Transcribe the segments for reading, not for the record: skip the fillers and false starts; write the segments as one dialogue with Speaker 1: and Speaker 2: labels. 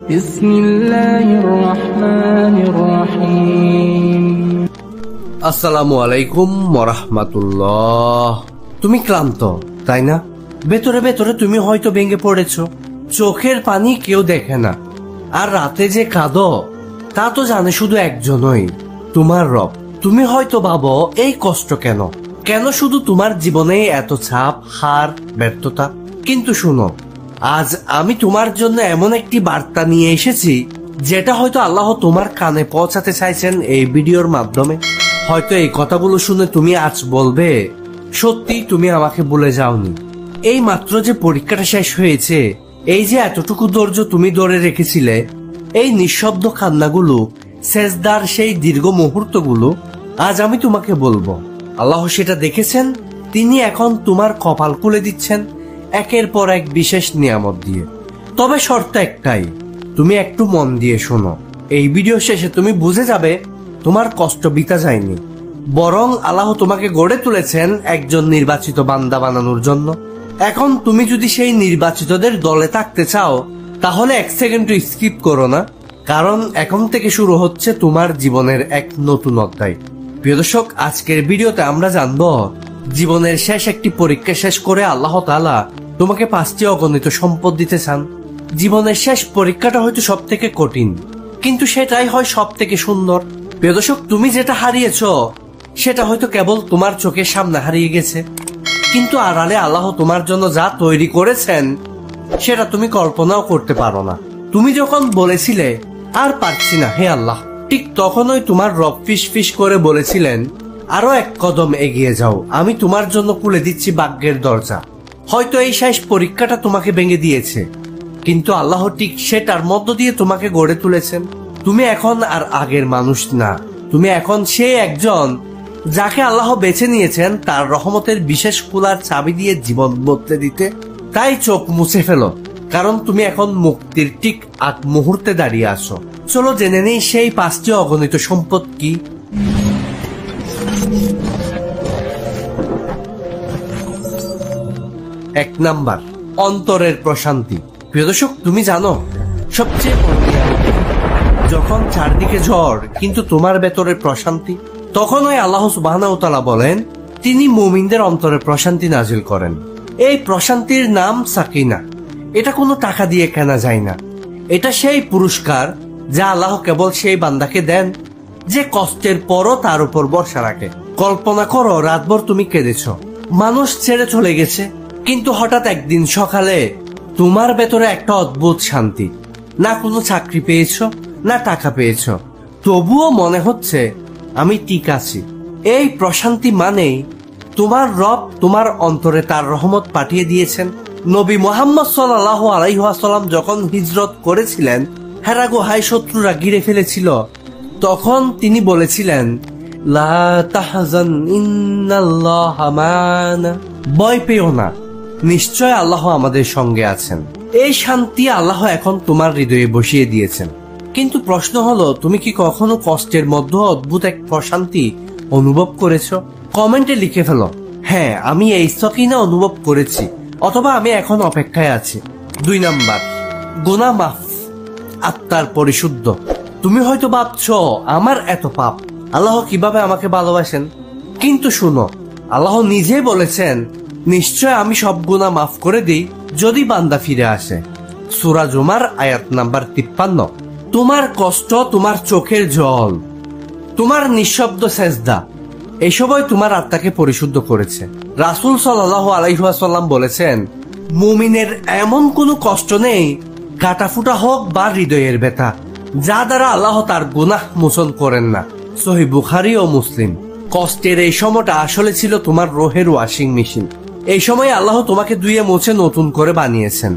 Speaker 1: বিসমিল্লাহির রহমানির রহিম।
Speaker 2: আসসালামু আলাইকুম ওয়া রাহমাতুল্লাহ। তুমি ক্লান্ত তাই না? ভেতরে ভেতরে তুমি হয়তো ভেঙে পড়েছো। চোখের পানি কেউ দেখে না, আর রাতে যে কাঁদো তা তো জানে শুধু একজনই, তোমার রব। তুমি হয়তো ভাবো এই কষ্ট কেন, কেন শুধু তোমার জীবনে এত চাপ, হার, ব্যর্থতা। কিন্তু শুনো, আজ আমি তোমার জন্য এমন একটি বার্তা নিয়ে এসেছি যেটা হয়তো আল্লাহ তোমার কানে পৌঁছাতে চাইছেন এই ভিডিওর মাধ্যমে। হয়তো এই কথাগুলো শুনে তুমি আজ বলবে, সত্যি তুমি আমাকে ভুলে যাওনি। এই মাত্র যে পরীক্ষাটা শেষ হয়েছে, এই যে এতটুকু ধৈর্য তুমি ধরে রেখেছিলে, এই নিঃশব্দ কান্নাগুলো, সেজদার সেই দীর্ঘ মুহূর্তগুলো, আজ আমি তোমাকে বলবো আল্লাহ সেটা দেখেছেন। তিনি এখন তোমার কপাল খুলে দিচ্ছেন একের পর এক বিশেষ নিয়ামত দিয়ে। তবে শর্ত একটাই, তুমি একটু মন দিয়ে শোনো। এই ভিডিও শেষে তুমি বুঝে যাবে তোমার কষ্ট বিতা যায়নি, বরং আল্লাহ তোমাকে গড়ে তুলেছেন একজন নির্বাচিত বান্দা বানানোর জন্য। এখন তুমি যদি সেই নির্বাচিতদের দলে থাকতে চাও, তাহলে এক সেকেন্ড স্কিপ করো না, কারণ এখন থেকে শুরু হচ্ছে তোমার জীবনের এক নতুন অধ্যায়। প্রিয় দর্শক, আজকের ভিডিওতে আমরা জানবো জীবনের শেষ একটি পরীক্ষা শেষ করে আল্লাহ তাআলা তোমাকে 5টি অগণিত সম্পদ দিতে চান। জীবনের শেষ পরীক্ষাটা হয়তো সব থেকে কঠিন, কিন্তু সেটাই হয় সব থেকে সুন্দর। প্রিয় দর্শক, তুমি যেটা হারিয়েছো সেটা হয়তো কেবল তোমার চোখের সামনে হারিয়ে গেছে, কিন্তু আড়ালে আল্লাহ তোমার জন্য যা তৈরি করেছেন সেটা তুমি কল্পনাও করতে পারো না। তুমি যখন বলেছিলে আর পারছি না হে আল্লাহ, ঠিক তখনই তোমার রব ফিস ফিস করে বলেছিলেন, আরো এক কদম এগিয়ে যাও, আমি তোমার জন্য খুলে দিচ্ছি ভাগ্যের দরজা। হয়তো এই শেষ পরীক্ষাটা তোমাকে ভেঙে দিয়েছে, কিন্তু আল্লাহ ঠিক সেটার মধ্য দিয়ে তোমাকে গড়ে তুলেছেন। তুমি এখন আর আগের মানুষ না, তুমি এখন সে একজন যাকে আল্লাহ বেছে নিয়েছেন তার রহমতের বিশেষ খোলার চাবি দিয়ে জীবন বদলে দিতে। তাই চোখ মুছে ফেলো, কারণ তুমি এখন মুক্তির ঠিক আগ মুহূর্তে দাঁড়িয়ে আছো। চলো জেনে নেই সেই 5টি অগণিত সম্পদ কি। 1 নাম্বার, অন্তরের প্রশান্তি। প্রিয় দর্শক, তুমি জানো সবচেয়ে বড় নিয়ামত যখন চারদিকে ঝড় কিন্তু তোমার ভেতরে প্রশান্তি, তখন ওই আল্লাহ সুবহানাহু ওয়া তাআলা বলেন তিনি মুমিনদের অন্তরে প্রশান্তি নাজিল করেন। এই প্রশান্তির নাম সাকিনা। এটা কোনো টাকা দিয়ে কেনা যায় না, এটা সেই পুরস্কার যা আল্লাহ কেবল সেই বান্দাকে দেন যে কষ্টের পরও তার উপর ভরসা রাখে। কল্পনা করো, রাতভর তুমি কেঁদেছ, মানুষ ছেড়ে চলে গেছে, কিন্তু হঠাৎ একদিন সকালে তোমার ভেতরে একটা অদ্ভুত শান্তি। না কোনো চাকরি পেয়েছো, না টাকা পেয়েছো, তবুও মনে হচ্ছে আমি ঠিক আছি। এই প্রশান্তি মানেই তোমার রব তোমার অন্তরে তার রহমত পাঠিয়ে দিয়েছেন। নবী মুহাম্মদ সাল্লাল্লাহু আলাইহি ওয়াসাল্লাম যখন হিজরত করেছিলেন, হেরা গুহায় শত্রুরা ঘিরে ফেলেছিল, তখন তিনি বলেছিলেন, লা তাহজান ইন্নাল্লাহা মা'ানা, ভয় পেও না, নিশ্চয় আল্লাহ আমাদের সঙ্গে আছেন। এই শান্তি আল্লাহ এখন তোমার হৃদয়ে বসিয়ে দিয়েছেন। কিন্তু প্রশ্ন হলো, তুমি কি কখনো কষ্টের মধ্যে অদ্ভুত এক প্রশান্তি অনুভব করেছো? কমেন্টে লিখে ফেলো, হ্যাঁ আমি এই সাকিনা অনুভব করেছি, অথবা আমি এখন অপেক্ষায় আছি। 2 নাম্বার, গুনাহ মাফ, আত্মার পরিশুদ্ধ। তুমি হয়তো ভাবছো আমার এত পাপ, আল্লাহ কিভাবে আমাকে ভালোবাসেন? কিন্তু শুনো, আল্লাহ নিজে বলেছেন নিশ্চয় আমি সব গুনাহ মাফ করে দিই যদি বান্দা ফিরে আসে। সূরা জুমার আয়াত নাম্বার 53। তোমার কষ্ট, তোমার চোখের জল, তোমার নিঃশব্দ সেজদা, এসবই তোমার আত্মাকে পরিশুদ্ধ করেছে। রাসূল সাল্লাল্লাহু আলাইহি ওয়াসাল্লাম বলেছেন, মুমিনের এমন কোনো কষ্ট নেই, কাটাফুটা হোক বা হৃদয়ের ব্যথা, যা দ্বারা আল্লাহ তার গুনাহ মোচন করেন না। সহিহ বুখারী ও মুসলিম। কষ্টের এই সময়টা আসলে ছিল তোমার রোহের ওয়াশিং মেশিন। এই সময় আল্লাহ তোমাকে ধুয়ে মুছে নতুন করে বানিয়েছেন।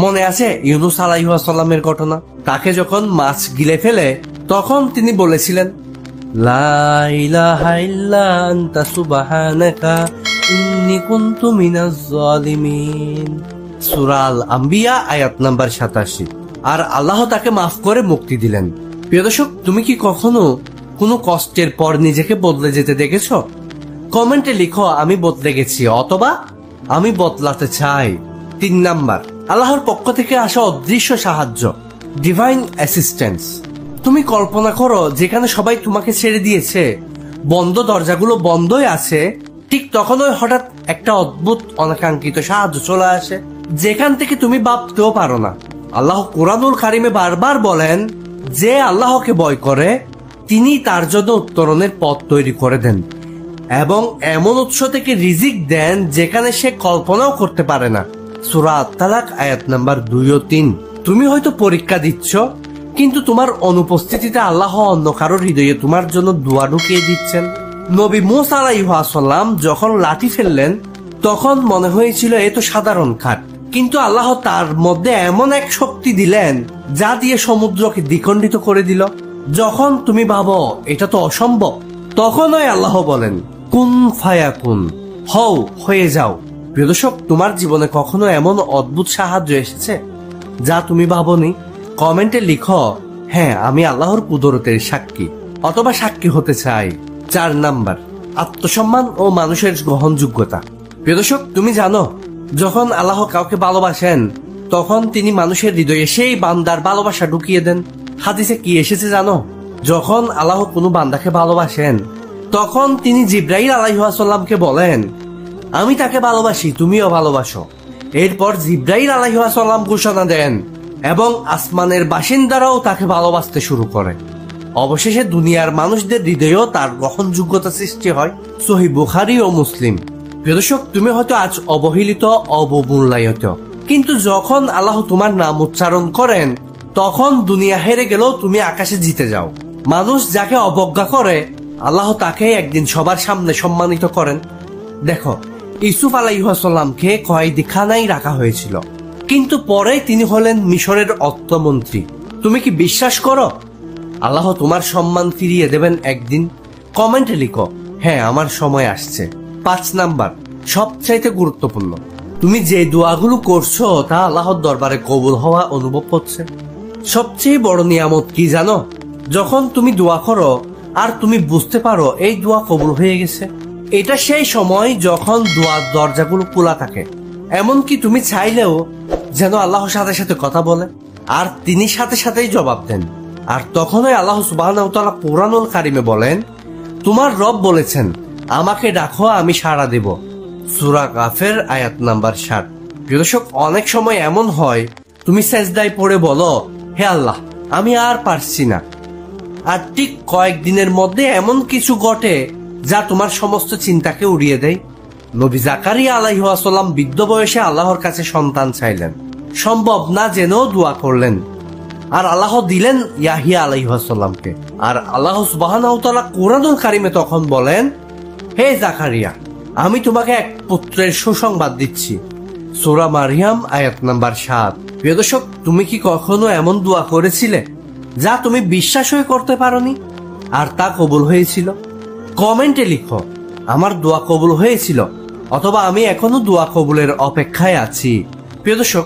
Speaker 2: মনে আছে ইউনূস আলাইহিস সালামের ঘটনা? তাকে যখন মাছ গিলে ফেলে, তখন তিনি বলেছিলেন, লা ইলাহা ইল্লা আনতা সুবহানাকা ইন্নী কুনতু মিনাজ জালিমিন। সূরা আল আম্বিয়া আয়াত নাম্বার 87। আর আল্লাহ তাকে মাফ করে মুক্তি দিলেন। প্রিয় দর্শক, তুমি কি কখনো কোনো কষ্টের পর নিজেকে বদলে যেতে দেখেছো? কমেন্টে লিখো আমি বদলে গেছি, অথবা আমি বদলাতে চাই। 3 নাম্বার, আল্লাহর পক্ষ থেকে আসা অদৃশ্য সাহায্য। Divine assistance. তুমি কল্পনা করো যেখানে সবাই তোমাকে ছেড়ে দিয়েছে, বন্ধ দরজাগুলো বন্ধই আছে, ঠিক তখনই হঠাৎ একটা অদ্ভুত অনাকাঙ্ক্ষিত সাহায্য চলে আসে যেখান থেকে তুমি ভাবতেও পারো না। আল্লাহ কুরআনুল কারিমে বারবার বলেন, যে আল্লাহকে ভয় করে তিনি তার জন্য উত্তরণের পথ তৈরি করে দেন এবং এমন উৎস থেকে রিজিক দেন যেখানে সে কল্পনাও করতে পারে না। সূরা আত-তালাক আয়াত নাম্বার 2 ও 3। তুমি হয়তো পরীক্ষা দিচ্ছ, কিন্তু তোমার অনুপস্থিতিতে আল্লাহ অন্য কারোর হৃদয়ে তোমার জন্য দোয়া ঢুকিয়ে দিচ্ছেন। নবী মূসা আলাইহিস সালাম যখন লাঠি ফেললেন তখন মনে হয়েছিল এ তো সাধারণ কাঠ, কিন্তু আল্লাহ তার মধ্যে এমন এক শক্তি দিলেন যা দিয়ে সমুদ্রকে দ্বিখণ্ডিত করে দিল। যখন তুমি ভাবো এটা তো অসম্ভব, তখনই আল্লাহ বলেন কুন ফায়াকুন, হও হয়ে যাও। প্রিয় দর্শক, তোমার জীবনে কখনো এমন অদ্ভুত সাহায্য এসেছে যা তুমি ভাবনি? কমেন্টে লিখো, হ্যাঁ আমি আল্লাহর কুদরতের সাক্ষী, অথবা সাক্ষী হতে চাই। 4 নাম্বার, আত্মসম্মান ও মানুষের গ্রহণযোগ্যতা। প্রিয় দর্শক, তুমি জানো যখন আল্লাহ কাউকে ভালোবাসেন তখন তিনি মানুষের হৃদয়ে সেই বান্দার ভালোবাসা ঢুকিয়ে দেন। হাদিসে কি এসেছে জানো? যখন আল্লাহ কোনো বান্দাকে ভালোবাসেন তখন তিনি জিব্রাইল আলাইহিস সালামকে বলেন, আমি তাকে ভালোবাসি, তুমিও ভালোবাসো। এরপর জিব্রাইল আলাইহিস সালাম ঘোষণা দেন এবং আসমানের বাসিন্দারাও তাকে ভালোবাসতে শুরু করে। অবশেষে দুনিয়ার মানুষদের হৃদয়েও তার গ্রহণযোগ্যতা সৃষ্টি হয়। সহিহ বুখারী ও মুসলিম। প্রিয় দর্শক, তুমি হয়তো আজ অবহেলিত, অবমূল্যায়িত, কিন্তু যখন আল্লাহ তোমার নাম উচ্চারণ করেন তখন দুনিয়া হেরে গেলেও তুমি আকাশে জিতে যাও। মানুষ যাকে অবজ্ঞা করে আল্লাহ তাকে একদিন সবার সামনে সম্মানিত করেন। দেখো, ইউসুফ আলাইহিস সালামকে কয়েদিখানায় রাখা হয়েছিল, কিন্তু পরে তিনি হলেন মিশরের অর্থমন্ত্রী। তুমি কি বিশ্বাস করো আল্লাহ তোমার সম্মান ফিরিয়ে দেবেন একদিন? কমেন্টে লিখো, হ্যাঁ আমার সময় আসছে। 5 নাম্বার, সবচাইতে গুরুত্বপূর্ণ, তুমি যে দোয়াগুলো করছো তা আল্লাহর দরবারে কবুল হওয়া অনুভব হচ্ছে। সবচেয়ে বড় নিয়ামত কি জানো? যখন তুমি দোয়া করো আর তুমি বুঝতে পারো এই দোয়া কবুল হয়ে গেছে। এটা সেই সময় যখন দোয়ার দরজাগুলো খোলা থাকে, এমনকি তুমি চাইলেও যেন আল্লাহর সাথে সাথে কথা বলে আর তিনি সাথে সাথেই জবাব দেন। আর তখনই আল্লাহ সুবহানাহু ওয়া তাআলা কুরআনুল কারিমে বলেন, তোমার রব বলেছেন আমাকে ডাকো আমি সাড়া দেব। সূরা গাফির আয়াত নাম্বার 7। প্রিয় দর্শক, অনেক সময় এমন হয় তুমি সেজদায় পড়ে বলো, হে আল্লাহ আমি আর পারছি না, আর ঠিক কয়েকদিনের মধ্যে এমন কিছু ঘটে যা তোমার সমস্ত চিন্তাকে উড়িয়ে দেয়। নবী জাকারিয়া আলাইহিস সালাম বৃদ্ধ বয়সে আল্লাহর কাছে সন্তান চাইলেন, সম্ভব না জেনেও দোয়া করলেন, আর আল্লাহ দিলেন ইয়াহিয়া আলাইহিস সালামকে। আর আল্লাহ সুবহানাহু ওয়া তাআলা কুরআনুল কারিমে তখন বলেন, হে জাকারিয়া আমি তোমাকে এক পুত্রের সুসংবাদ দিচ্ছি। সূরা মারইয়াম আয়াত নাম্বার 7। প্রিয় দর্শক, তুমি কি কখনো এমন দোয়া করেছিলে যা তুমি বিশ্বাসই করতে পারোনি আর তা কবুল হয়েছিল? কমেন্টে লিখো, আমার দোয়া কবুল হয়েছিল, অথবা আমি এখনো দোয়া কবুলের অপেক্ষায় আছি। প্রিয় দর্শক,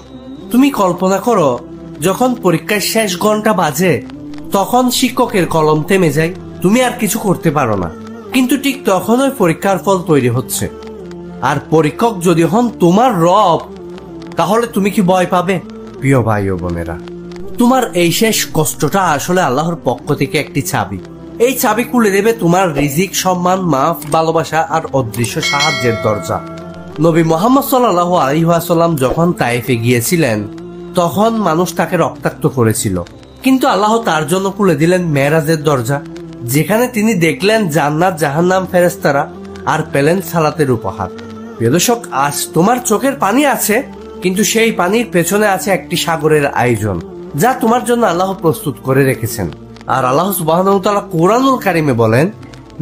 Speaker 2: তুমি কল্পনা করো যখন পরীক্ষার শেষ ঘন্টা বাজে তখন শিক্ষকের কলম থেমে যায়, তুমি আর কিছু করতে পারো না, কিন্তু ঠিক তখনই পরীক্ষার ফল তৈরি হচ্ছে। আর পরীক্ষক যদি হন তোমার রব, তাহলে তুমি কি ভয় পাবে? প্রিয় ভাই ও বোনেরা, তোমার এই শেষ কষ্টটা আসলে আল্লাহর পক্ষ থেকে একটি চাবি। এই চাবি খুলে দেবে তোমার রিজিক, সম্মান, মাফ, ভালোবাসা আর অদৃশ্য সাহায্যের দরজা। নবী মুহাম্মদ সাল্লাল্লাহু আলাইহি ওয়াসাল্লাম যখন তায়েফে গিয়েছিলেন তখন মানুষ তাকে রক্তাক্ত করেছিল, কিন্তু আল্লাহ তার জন্য খুলে দিলেন মেরাজের দরজা, যেখানে তিনি দেখলেন জান্নাত, জাহান্নাম, ফেরেশতারা আর পেলেন সালাতের উপহার। প্রিয় দর্শক, আজ তোমার চোখের পানি আছে, কিন্তু সেই পানির পেছনে আছে একটি সাগরের আয়োজন যা তোমার জন্য আল্লাহ প্রস্তুত করে রেখেছেন। আর আল্লাহ সুবহানাহু ওয়া তাআলা কুরআনুল কারিমে বলেন,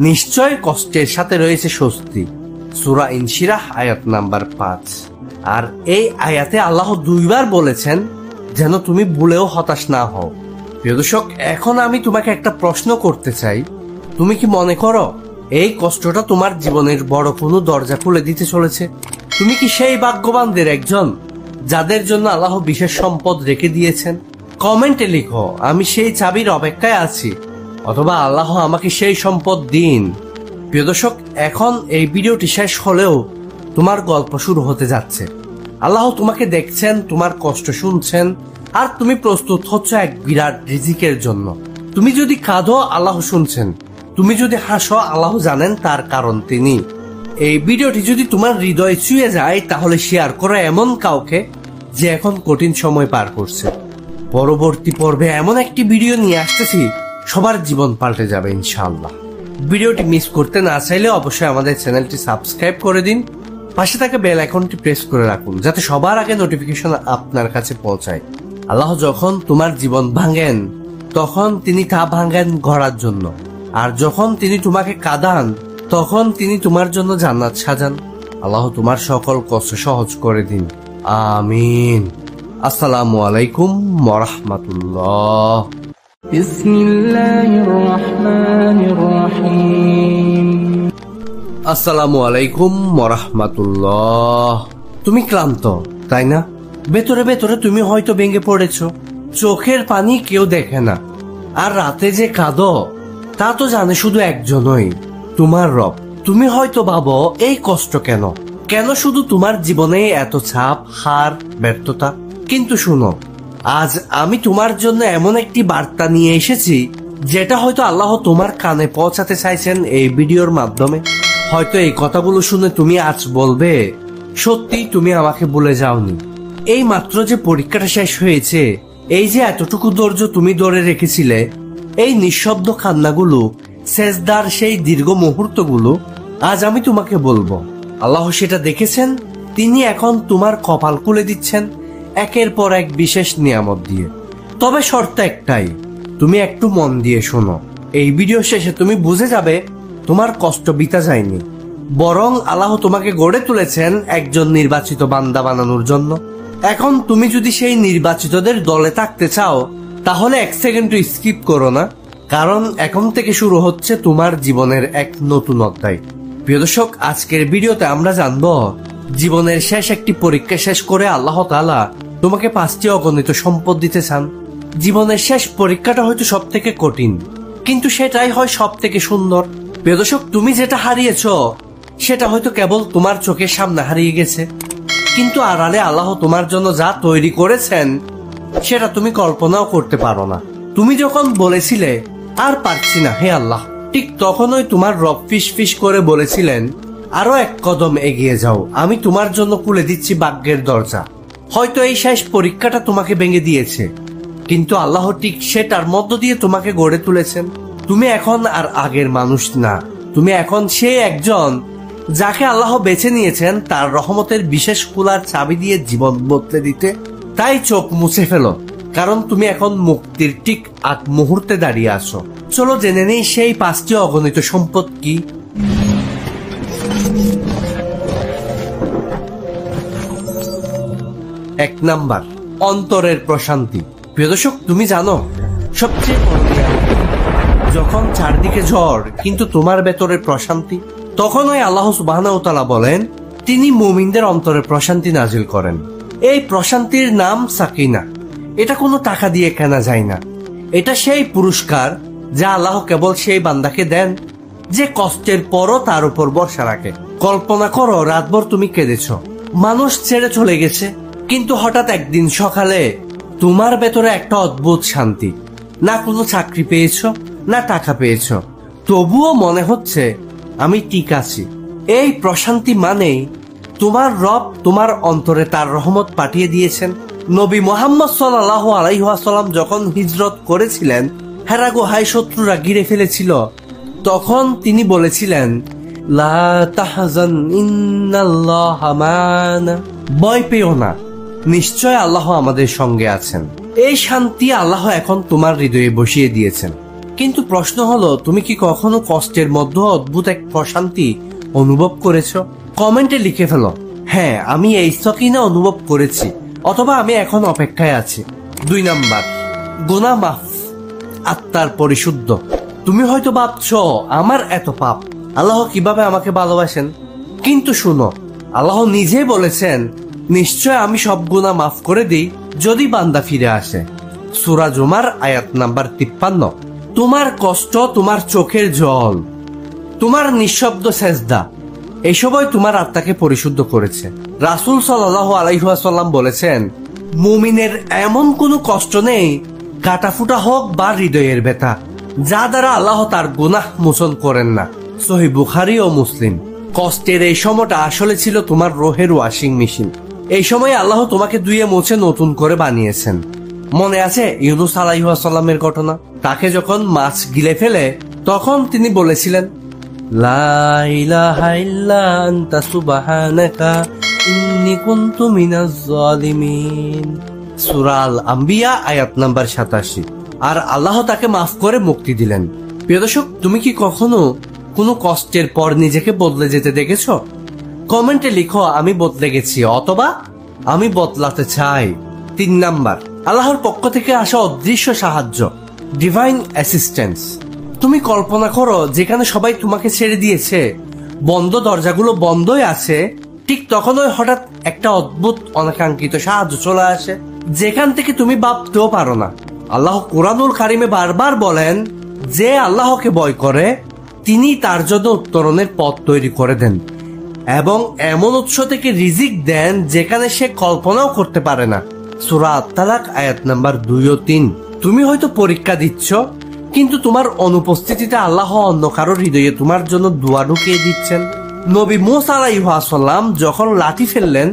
Speaker 2: নিশ্চয় কষ্টের সাথে রয়েছে স্বস্তি। সূরা ইনশিরাহ আয়াত নাম্বার 5। আর এই আয়াতে আল্লাহ 2 বার বলেছেন যেন তুমি ভুলেও হতাশ না হও। প্রিয় দর্শক, এখন আমি তোমাকে একটা প্রশ্ন করতে চাই, তুমি কি মনে করো এই কষ্টটা তোমার জীবনের বড় কোনো দরজা খুলে দিতে চলেছে? তুমি কি সেই ভাগ্যবানদের একজন যাদের জন্য আল্লাহ বিশেষ সম্পদ রেখে দিয়েছেন? কমেন্টে লিখো, আমি সেই চাবির অপেক্ষায় আছি, অথবা আল্লাহ আমাকে সেই সম্পদ দিন। প্রিয় দর্শক, এখন এই ভিডিওটি শেষ হলেও তোমার গল্প শুরু হতে যাচ্ছে। আল্লাহ তোমাকে দেখছেন, তোমার কষ্ট শুনছেন আর তুমি প্রস্তুত হচ্ছ এক বিরাট রিজিকের জন্য। তুমি যদি কাঁদো, আল্লাহ শুনছেন। তুমি যদি হাসো, আল্লাহ জানেন তার কারণ তিনি। এই ভিডিওটি যদি তোমার হৃদয়ে ছুঁয়ে যায়, তাহলে শেয়ার করো এমন কাউকে যে এখন কঠিন সময় পার করছে। পরবর্তী পর্বে এমন একটি ভিডিও নিয়ে আসতেছি, সবার জীবন পাল্টে যাবে ইনশাআল্লাহ। ভিডিওটি মিস করতে না চাইলে অবশ্যই আমাদের চ্যানেলটি সাবস্ক্রাইব করে দিন। পাশে থাকা বেল আইকনটি প্রেস করে রাখুন, যাতে সবার আগে নোটিফিকেশন আপনার কাছে পৌঁছায়। আল্লাহ যখন তোমার জীবন ভাঙেন, তখন তিনি তা ভাঙেন গড়ার জন্য। আর যখন তিনি তোমাকে কাঁদান, তখন তিনি তোমার জন্য জান্নাত সাজান। আল্লাহ তোমার সকল কষ্ট সহজ করে দিন, আমিন। আসসালামু আলাইকুম ওয়া রাহমাতুল্লাহ।
Speaker 1: বিসমিল্লাহির রহমানির রহিম।
Speaker 2: আসসালামু আলাইকুম ওয়া রাহমাতুল্লাহ। তুমি ক্লান্ত, তাই না? ভেতরে ভেতরে তুমি হয়তো ভেঙে পড়েছো। চোখের পানি কেউ দেখে না। আর রাতে যে কাঁদো, তা তো জানে শুধু একজনই, তোমার রব। তুমি হয়তো ভাবো, এই কষ্ট কেন? কেন শুধু তোমার জীবনে এত চাপ, হার, ব্যর্থতা? কিন্তু শুনো, আজ আমি তোমার জন্য এমন একটি বার্তা নিয়ে এসেছি, যেটা হয়তো আল্লাহ তোমার কানে পৌঁছাতে চাইছেন এই ভিডিওর মাধ্যমে। হয়তো এই কথাগুলো শুনে তুমি আজ বলবে, সত্যি তুমি আমাকে ভুলে যাওনি। এই মাত্র যে পরীক্ষাটা শেষ হয়েছে, এই যে এতটুকু ধৈর্য তুমি ধরে রেখেছিলে, এই নিঃশব্দ কান্নাগুলো, সেজদার সেই দীর্ঘ মুহূর্তগুলো, আজ আমি তোমাকে বলবো, আল্লাহ সেটা দেখেছেন। তিনি এখন তোমার কপাল খুলে দিচ্ছেন একের পর এক বিশেষ নিয়ামত দিয়ে। তবে শর্ত একটাই, তুমি একটু মন দিয়ে শোনো। এই ভিডিও শেষে তুমি বুঝে যাবে তোমার কষ্ট বিতা যায়নি, বরং আল্লাহ তোমাকে গড়ে তুলেছেন একজন নির্বাচিত বান্দা বানানোর জন্য। এখন তুমি যদি সেই নির্বাচিতদের দলে থাকতে চাও, তাহলে এক সেকেন্ড স্কিপ করো না, কারণ এখন থেকে শুরু হচ্ছে তোমার জীবনের এক নতুন অধ্যায়। প্রিয় দর্শক, আজকের ভিডিওতে আমরা জানবো, জীবনের শেষ একটি পরীক্ষা শেষ করে আল্লাহ তাআলা তোমাকে 5টি অগণিত সম্পদ দিতে চান। জীবনের শেষ পরীক্ষাটা হয়তো সব থেকে কঠিন, কিন্তু সেটাই হয় সব থেকে সুন্দর। প্রিয় দর্শক, তুমি যেটা হারিয়েছো, সেটা হয়তো কেবল তোমার চোখের সামনে হারিয়ে গেছে, কিন্তু আড়ালে আল্লাহ তোমার জন্য যা তৈরি করেছেন, সেটা তুমি কল্পনাও করতে পারো না। তুমি যখন বলেছিলে, আর পারছি না হে আল্লাহ, ঠিক তখনই তোমার রব ফিস ফিস করে বলেছিলেন, আরো এক কদম এগিয়ে যাও, আমি তোমার জন্য খুলে দিচ্ছি ভাগ্যের দরজা। হয়তো এই শেষ পরীক্ষাটা তোমাকে ভেঙে দিয়েছে, কিন্তু আল্লাহ ঠিক সেটার মধ্য দিয়ে তোমাকে গড়ে তুলেছেন। তুমি এখন আর আগের মানুষ না, তুমি এখন সে একজন যাকে আল্লাহ বেছে নিয়েছেন তার রহমতের বিশেষ খোলার চাবি দিয়ে জীবন বদলে দিতে। তাই চোখ মুছে ফেলো, কারণ তুমি এখন মুক্তির ঠিক আগ মুহূর্তে দাঁড়িয়ে আছো। চলো জেনে নেই সেই 5টি অগণিত সম্পদ কি। 1 নাম্বার, অন্তরের প্রশান্তি। প্রিয় দর্শক, তুমি জানো, সবচেয়ে বড় নিয়ামত যখন চারদিকে ঝড় কিন্তু তোমার ভেতরে প্রশান্তি, তখন ওই আল্লাহ সুবহানাহু ওয়া তাআলা বলেন, তিনি মুমিনদের অন্তরে প্রশান্তি নাজিল করেন। এই প্রশান্তির নাম সাকিনা। এটা কোনো টাকা দিয়ে কেনা যায় না। এটা সেই পুরস্কার যা আল্লাহ কেবল সেই বান্দাকে দেন যে কষ্টের পরও তার উপর ভরসা রাখে। কল্পনা করো, রাতভর তুমি কেঁদেছো, মানুষ ছেড়ে চলে গেছে, কিন্তু হঠাৎ একদিন সকালে তোমার ভেতরে একটা অদ্ভুত শান্তি। না কোনো চাকরি পেয়েছো, না টাকা পেয়েছো, তবুও মনে হচ্ছে আমি ঠিক আছি। এই প্রশান্তি মানেই তোমার রব তোমার অন্তরে তার রহমত পাঠিয়ে দিয়েছেন। নবী মুহাম্মদ সাল্লাল্লাহু আলাইহি ওয়াসাল্লাম যখন হিজরত করেছিলেন, হেরা গুহায় শত্রুরা ঘিরে ফেলেছিল, তখন তিনি বলেছিলেন, লা তাহজান ইন্নাল্লাহা মা'ানা, ভয় পেও না, নিশ্চয় আল্লাহ আমাদের সঙ্গে আছেন। এই শান্তি আল্লাহ এখন তোমার হৃদয়ে বসিয়ে দিয়েছেন। কিন্তু প্রশ্ন হলো, তুমি কি কখনো কষ্টের মধ্যে অদ্ভুত এক প্রশান্তি অনুভব করেছো? কমেন্টে লিখে ফেলো, হ্যাঁ আমি এই সাকিনা অনুভব করেছি, অথবা আমি এখন অপেক্ষায় আছি। 2 নাম্বার, গুনাহ মাফ, আত্মার পরিশুদ্ধ। তুমি হয়তো ভাবছো, আমার এত পাপ, আল্লাহ কিভাবে আমাকে ভালোবাসেন? কিন্তু শুনো, আল্লাহ নিজে বলেছেন, নিশ্চয় আমি সব গুনাহ মাফ করে দিই যদি বান্দা ফিরে আসে। সূরা জুমার আয়াত নাম্বার 53। তোমার কষ্ট, তোমার চোখের জল, তোমার নিঃশব্দ সেজদা, এসবই তোমার আত্মাকে পরিশুদ্ধ করেছে। রাসূল সাল্লাল্লাহু আলাইহি ওয়াসাল্লাম বলেছেন, মুমিনের এমন কোনো কষ্ট নেই, কাটাফুটা হোক বা হৃদয়ের ব্যথা, যা দ্বারা আল্লাহ তার গুনাহ মোচন করেন না। সহিহ বুখারী ও মুসলিম। কষ্টের এই সময়টা আসলে ছিল তোমার রোহের ওয়াশিং মেশিন। এই সময় আল্লাহ তোমাকে ধুয়ে মুছে নতুন করে বানিয়েছেন। মনে আছে ইউনূস আলাইহিস সালামের ঘটনা? তাকে যখন মাছ গিলে ফেলে তখন তিনি বলেছিলেন, লা ইলাহা ইল্লা আনতা সুবহানাকা ইন্নী কুনতু মিনাজ জালিমিন। সূরা আল আম্বিয়া আয়াত নাম্বার 87। আর আল্লাহ তাকে মাফ করে মুক্তি দিলেন। প্রিয় দর্শক, তুমি কি কখনো কোনো কষ্টের পর নিজেকে বদলে যেতে দেখেছ? কমেন্টে লিখো আমি বদলে গেছি অথবা আমি বদলাতে চাই। 3 নাম্বার, আল্লাহর পক্ষ থেকে আসা অদৃশ্য সাহায্য, ডিভাইন অ্যাসিস্ট্যান্স। তুমি কল্পনা করো যেখানে সবাই তোমাকে ছেড়ে দিয়েছে, বন্ধ দরজাগুলো বন্ধই আছে, ঠিক তখনই হঠাৎ একটা অদ্ভুত অনাকাঙ্ক্ষিত সাহায্য চলে আসে যেখান থেকে তুমি ভাবতেও পারো না। আল্লাহ কুরআনুল কারিমে বারবার বলেন, যে আল্লাহকে ভয় করে তিনি তার জন্য উত্তরণের পথ তৈরি করে দেন এবং এমন উৎস থেকে রিজিক দেন যেখানে সে কল্পনাও করতে পারে না। সূরা আত-তালাক আয়াত নাম্বার 2 ও 3। তুমি হয়তো পরীক্ষা দিচ্ছ, কিন্তু তোমার অনুপস্থিতিতে আল্লাহ অন্য কারোর হৃদয়ে তোমার জন্য দোয়া ঢুকিয়ে দিচ্ছেন। নবী মূসা আলাইহিস সালাম যখন লাঠি ফেললেন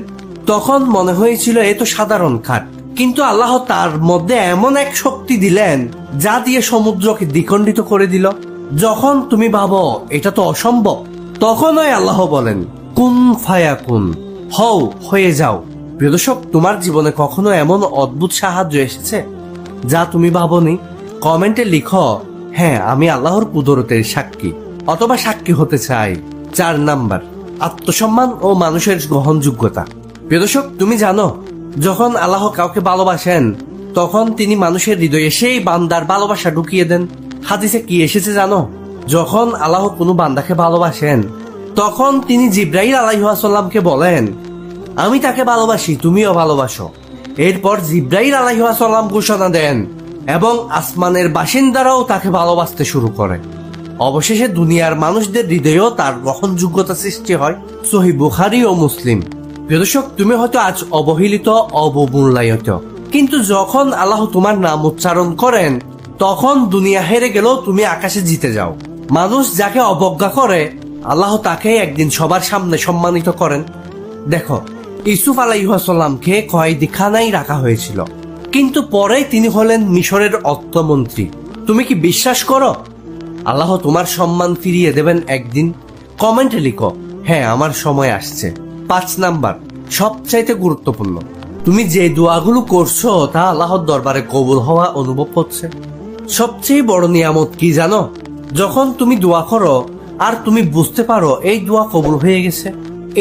Speaker 2: তখন মনে হয়েছিল এ তো সাধারণ কাঠ, কিন্তু আল্লাহ তার মধ্যে এমন এক শক্তি দিলেন যা দিয়ে সমুদ্রকে দ্বিখণ্ডিত করে দিল। যখন তুমি ভাবো এটা তো অসম্ভব, তখনই আল্লাহ বলেন কুন ফায়াকুন, হও হয়ে যাও। প্রিয় দর্শক, তোমার জীবনে কখনো এমন অদ্ভুত সাহায্য এসেছে যা তুমি ভাবনি? কমেন্টে লিখো, হ্যাঁ আমি আল্লাহর কুদরতের সাক্ষী অথবা সাক্ষী হতে চাই। 4 নাম্বার, আত্মসম্মান ও মানুষের গ্রহণযোগ্যতা। প্রিয় দর্শক, তুমি জানো যখন আল্লাহ কাউকে ভালোবাসেন তখন তিনি মানুষের হৃদয়ে সেই বান্দার ভালোবাসা ঢুকিয়ে দেন। হাদিসে কি এসেছে জানো? যখন আল্লাহ কোনো বান্দাকে ভালোবাসেন তখন তিনি জিবরাইল আলাইহিস সালামকে বলেন, আমি তাকে ভালোবাসি, তুমিও ভালোবাসো। এরপর জিবরাইল আলাইহিস সালাম ঘোষণা দেন এবং আসমানের বাসিন্দারাও তাকে ভালোবাসতে শুরু করে। অবশেষে দুনিয়ার মানুষদের হৃদয়েও তার গ্রহণযোগ্যতা সৃষ্টি হয়। সহিহ বুখারী ও মুসলিম। প্রিয় দর্শক, তুমি হয়তো আজ অবহেলিত, অবমূল্যায়িত, কিন্তু যখন আল্লাহ তোমার নাম উচ্চারণ করেন তখন দুনিয়া হেরে গেলেও তুমি আকাশে জিতে যাও। মানুষ যাকে অবজ্ঞা করে আল্লাহ তাকে একদিন সবার সামনে সম্মানিত করেন। দেখো, ইউসুফ আলাইহিস সালামকে কয়েদিখানায় রাখা হয়েছিল, কিন্তু পরে তিনি হলেন মিশরের অর্থমন্ত্রী। তুমি কি বিশ্বাস করো আল্লাহ তোমার সম্মান ফিরিয়ে দেবেন একদিন? কমেন্টে লিখো, হ্যাঁ আমার সময় আসছে। 5 নাম্বার, সবচাইতে গুরুত্বপূর্ণ, তুমি যে দোয়াগুলো করছো তা আল্লাহর দরবারে কবুল হওয়া অনুভব হচ্ছে। সবচেয়ে বড় নিয়ামত কি জানো? যখন তুমি দোয়া করো আর তুমি বুঝতে পারো এই দোয়া কবুল হয়ে গেছে।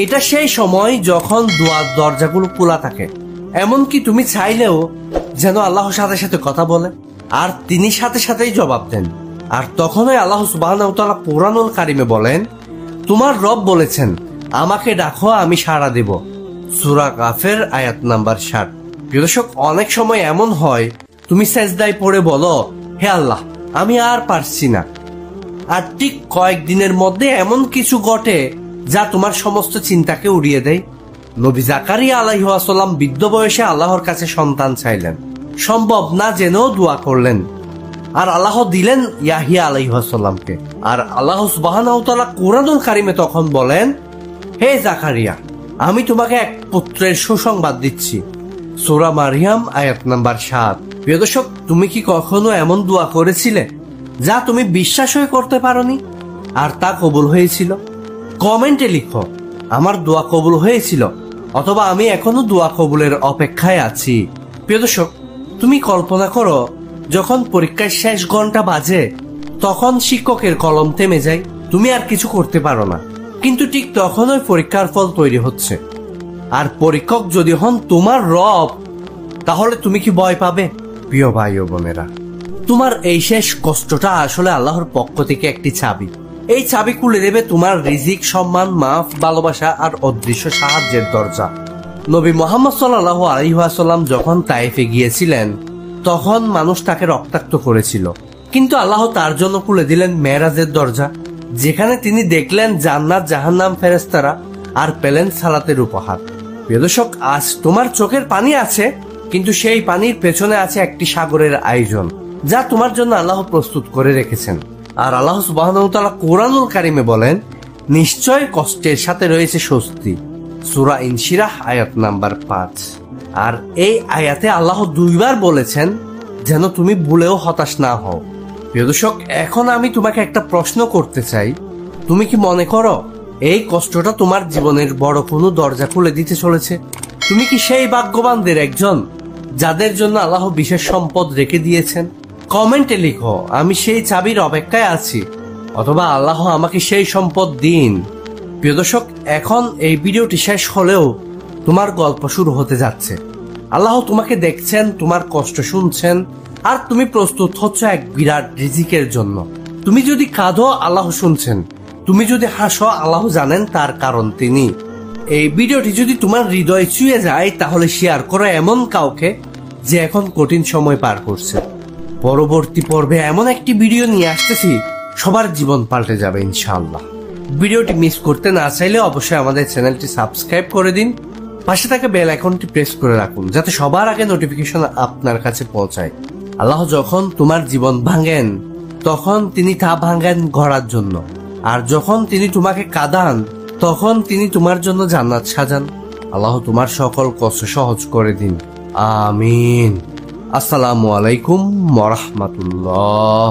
Speaker 2: এটা সেই সময় যখন দোয়ার দরজাগুলো খোলা থাকে, এমনকি তুমি চাইলেও যেন আল্লাহর সাথে সাথে কথা বলে আর তিনি সাথে সাথেই জবাব দেন। আর তখনই আল্লাহ সুবহানাহু ওয়া তাআলা কুরআনুল কারিমে বলেন, তোমার রব বলেছেন আমাকে ডাকো আমি সাড়া দেব। সূরা গাফির আয়াত নাম্বার 60। প্রিয় দর্শক, অনেক সময় এমন হয় তুমি সেজদায় পড়ে বলো, হে আল্লাহ আমি আর পারছি না, আর ঠিক কয়েকদিনের মধ্যে এমন কিছু ঘটে যা তোমার সমস্ত চিন্তাকে উড়িয়ে দেয়। নবী জাকারিয়া আলাইহিস সালাম বৃদ্ধ বয়সে আল্লাহর কাছে সন্তান চাইলেন, সম্ভব না জেনেও দোয়া করলেন, আর আল্লাহ দিলেন ইয়াহিয়া আলাইহিস সালামকে। আর আল্লাহ সুবহানাহু ওয়া তাআলা কুরআনুল কারিমে তখন বলেন, হে জাকারিয়া আমি তোমাকে এক পুত্রের সুসংবাদ দিচ্ছি। সূরা মারইয়াম আয়াত নাম্বার 7। প্রিয় দর্শক, তুমি কি কখনো এমন দোয়া করেছিলে যা তুমি বিশ্বাসই করতে পারোনি আর তা কবুল হয়েছিল? কমেন্টে লিখো, আমার দোয়া কবুল হয়েছিল অথবা আমি এখনো দোয়া কবুলের অপেক্ষায় আছি। প্রিয় দর্শক, তুমি কল্পনা করো যখন পরীক্ষার শেষ ঘন্টা বাজে তখন শিক্ষকের কলম থেমে যায়, তুমি আর কিছু করতে পারো না, কিন্তু ঠিক তখনই পরীক্ষার ফল তৈরি হচ্ছে। আর পরীক্ষক যদি হন তোমার রব, তাহলে তুমি কি ভয় পাবে? প্রিয় ভাই ও বোনেরা, তোমার এই শেষ কষ্টটা আসলে আল্লাহর পক্ষ থেকে একটি চাবি। এই চাবি খুলে দেবে তোমার রিজিক, সম্মান, মাফ, ভালোবাসা আর অদৃশ্য সাহায্যের দরজা। নবী মুহাম্মদ সাল্লাল্লাহু আলাইহি ওয়াসাল্লাম যখন তায়েফে গিয়েছিলেন তখন মানুষ তাকে রক্তাক্ত করেছিল, কিন্তু আল্লাহ তার জন্য খুলে দিলেন মেরাজের দরজা, যেখানে তিনি দেখলেন জান্নাত, জাহান্নাম, ফেরেশতারা আর পেলেন সালাতের উপহার। প্রিয় দর্শক, আজ তোমার চোখের পানি আছে কিন্তু সেই পানির পেছনে আছে একটি সাগরের আয়োজন, যা তোমার জন্য আল্লাহ প্রস্তুত করে রেখেছেন। আর আল্লাহ সুবহানাহু ওয়া তাআলা কোরআনুল কারিমে বলেন, নিশ্চয় কষ্টের সাথে রয়েছে স্বস্তি। সূরা ইনশিরাহ আয়াত নাম্বার 5। আর এই আয়াতে আল্লাহ 2 বার বলেছেন যেন তুমি ভুলেও হতাশ না হও। প্রিয় দর্শক, এখন আমি তোমাকে একটা প্রশ্ন করতে চাই। তুমি কি মনে করো এই কষ্টটা তোমার জীবনের বড় কোনো দরজা খুলে দিতে চলেছে? তুমি কি সেই ভাগ্যবানদের একজন যাদের জন্য আল্লাহ বিশেষ সম্পদ রেখে দিয়েছেন? কমেন্টে লিখো, আমি সেই চাবির অপেক্ষায় আছি, অথবা আল্লাহ আমাকে সেই সম্পদ দিন। প্রিয় দর্শক, এখন এই ভিডিওটি শেষ হলেও তোমার গল্প শুরু হতে যাচ্ছে। আল্লাহ তোমাকে দেখছেন, তোমার কষ্ট শুনছেন, আর তুমি প্রস্তুত হচ্ছ এক বিরাট রিজিকের জন্য। তুমি যদি কাঁদো, আল্লাহ শুনছেন। তুমি যদি হাসো, আল্লাহ জানেন তার কারণ তিনি। এই ভিডিওটি যদি তোমার হৃদয় ছুঁয়ে যায়, তাহলে শেয়ার করো এমন কাউকে যে এখন কঠিন সময় পার করছে। পরবর্তী পর্বে এমন একটি ভিডিও নিয়ে আসতেছি, সবার জীবন পাল্টে যাবে ইনশাআল্লাহ। ভিডিওটি মিস করতে না চাইলে অবশ্যই আমাদের চ্যানেলটি সাবস্ক্রাইব করে দিন। পাশে থাকা বেল আইকনটি প্রেস করে রাখুন, যাতে সবার আগে নোটিফিকেশন আপনার কাছে পৌঁছায়। আল্লাহ যখন তোমার জীবন ভাঙেন, তখন তিনি তা ভাঙেন গড়ার জন্য। আর যখন তিনি তোমাকে কাঁদান, তখন তিনি তোমার জন্য জান্নাত সাজান। আল্লাহ তোমার সকল কষ্ট সহজ করে দিন, আমিন। আসসালামু আলাইকুম ওয়া রাহমাতুল্লাহ।